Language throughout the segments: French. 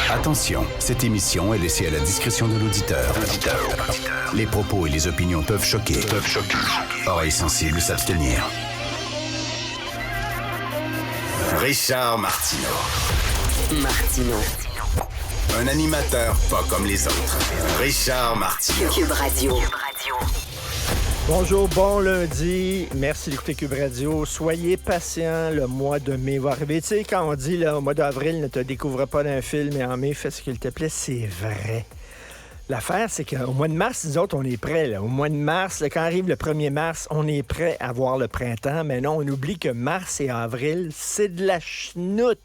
Attention, cette émission est laissée à la discrétion de l'auditeur. Les propos et les opinions peuvent choquer. Oreilles sensibles s'abstenir. Richard Martineau. Un animateur pas comme les autres. Richard Martineau. Cube Radio. Bonjour, bon lundi. Merci d'écouter Cube Radio. Soyez patients, le mois de mai va arriver. Tu sais, quand on dit là, au mois d'avril, ne te découvre pas d'un film et en mai, fais ce qu'il te plaît, c'est vrai. L'affaire, c'est qu'au mois de mars, nous autres, on est prêts. Là. Au mois de mars, là, quand arrive le 1er mars, on est prêt à voir le printemps. Mais non, on oublie que mars et avril, c'est de la chenoute.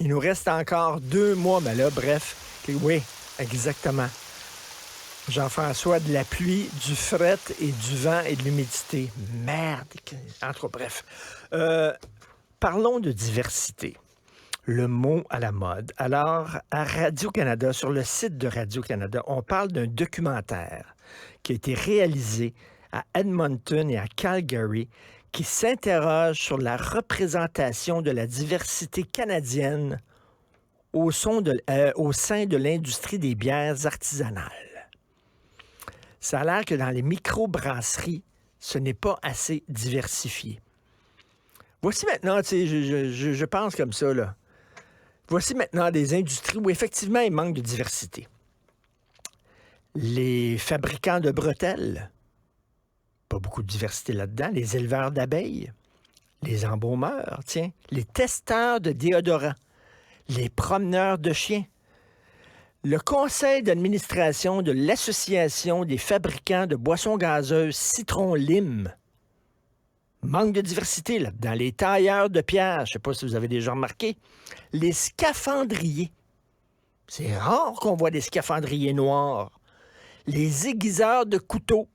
Il nous reste encore 2 mois. Mais là, bref, oui, exactement. Jean-François, de la pluie, du fret et du vent et de l'humidité. Merde. Entre bref. Parlons de diversité. Le mot à la mode. Alors, à Radio-Canada, sur le site de Radio-Canada, on parle d'un documentaire qui a été réalisé à Edmonton et à Calgary qui s'interroge sur la représentation de la diversité canadienne au sein de l'industrie des bières artisanales. Ça a l'air que dans les microbrasseries, ce n'est pas assez diversifié. Voici maintenant, tu sais, je pense comme ça, là. Voici maintenant des industries où effectivement il manque de diversité. Les fabricants de bretelles, pas beaucoup de diversité là-dedans. Les éleveurs d'abeilles, les embaumeurs, tiens, les testeurs de déodorants, les promeneurs de chiens. Le conseil d'administration de l'Association des fabricants de boissons gazeuses Citron-Lime. Manque de diversité là-dedans. Les tailleurs de pierre, je ne sais pas si vous avez déjà remarqué. Les scaphandriers. C'est rare qu'on voit des scaphandriers noirs. Les aiguiseurs de couteaux.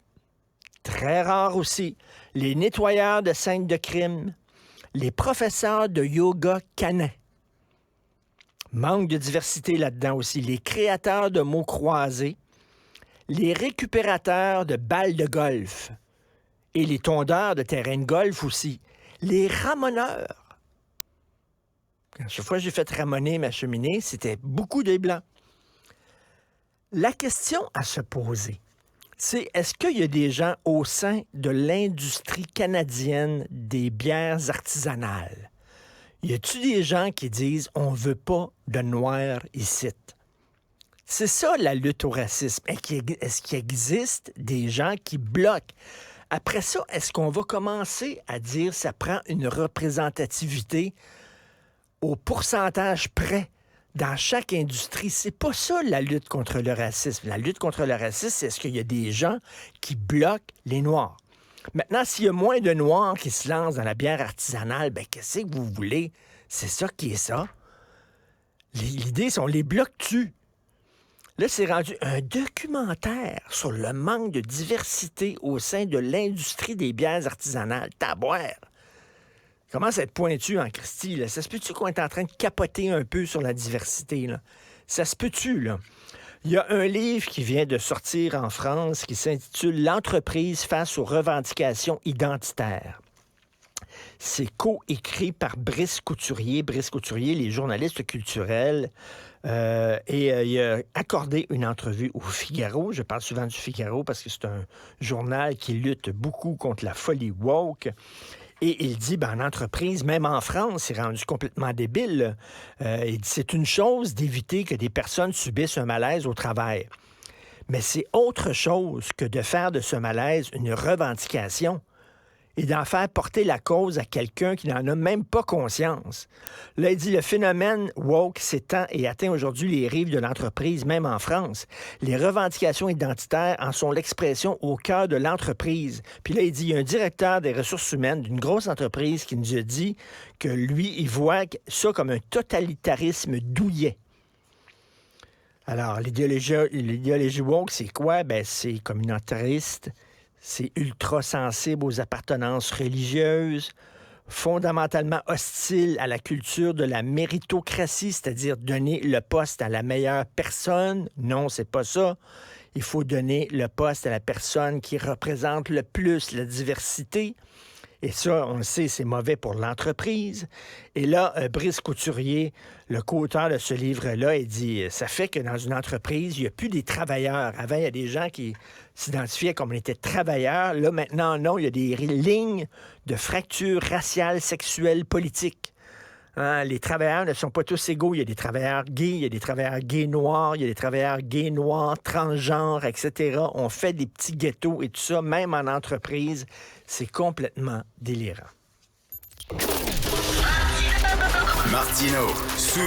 Très rare aussi. Les nettoyeurs de scènes de crime. Les professeurs de yoga canin. Manque de diversité là-dedans aussi. Les créateurs de mots croisés, les récupérateurs de balles de golf et les tondeurs de terrain de golf aussi. Les ramoneurs. Chaque fois que j'ai fait ramoner ma cheminée, c'était beaucoup de blancs. La question à se poser, c'est est-ce qu'il y a des gens au sein de l'industrie canadienne des bières artisanales? Y a-tu des gens qui disent « on veut pas de noirs ici ». C'est ça la lutte au racisme. Est-ce qu'il existe des gens qui bloquent? Après ça, est-ce qu'on va commencer à dire ça prend une représentativité au pourcentage près dans chaque industrie? C'est pas ça la lutte contre le racisme. La lutte contre le racisme, c'est est-ce qu'il y a des gens qui bloquent les noirs? Maintenant, s'il y a moins de Noirs qui se lancent dans la bière artisanale, ben qu'est-ce que vous voulez? C'est ça qui est ça. L'idée, c'est on les bloque-tu. Là, c'est rendu un documentaire sur le manque de diversité au sein de l'industrie des bières artisanales. Taboire! Commence à être pointu en Christie, là. Ça se peut-tu qu'on est en train de capoter un peu sur la diversité, là? Ça se peut-tu, là? Il y a un livre qui vient de sortir en France qui s'intitule « L'entreprise face aux revendications identitaires ». C'est co-écrit par Brice Couturier. Brice Couturier, les journalistes culturels. Il a accordé une entrevue au Figaro. Je parle souvent du Figaro parce que c'est un journal qui lutte beaucoup contre la folie woke. Et il dit, en entreprise, même en France, c'est rendu complètement débile. Il dit, c'est une chose d'éviter que des personnes subissent un malaise au travail. Mais c'est autre chose que de faire de ce malaise une revendication et d'en faire porter la cause à quelqu'un qui n'en a même pas conscience. Là, il dit, le phénomène woke s'étend et atteint aujourd'hui les rives de l'entreprise, même en France. Les revendications identitaires en sont l'expression au cœur de l'entreprise. Puis là, il dit, il y a un directeur des ressources humaines d'une grosse entreprise qui nous a dit que lui, il voit ça comme un totalitarisme douillet. Alors, l'idéologie woke, c'est quoi? C'est communautariste, c'est ultra sensible aux appartenances religieuses, fondamentalement hostile à la culture de la méritocratie, c'est-à-dire donner le poste à la meilleure personne. Non, c'est pas ça. Il faut donner le poste à la personne qui représente le plus la diversité. Et ça, on le sait, c'est mauvais pour l'entreprise. Et là, Brice Couturier, le co-auteur de ce livre-là, il dit, ça fait que dans une entreprise, il n'y a plus des travailleurs. Avant, il y a des gens qui s'identifiaient comme étaient travailleurs. Là, maintenant, non, il y a des lignes de fractures raciales, sexuelles, politiques. Hein, les travailleurs ne sont pas tous égaux. Il y a des travailleurs gays, il y a des travailleurs gays noirs, il y a des travailleurs gays noirs, transgenres, etc. On fait des petits ghettos et tout ça, même en entreprise. C'est complètement délirant. Martino,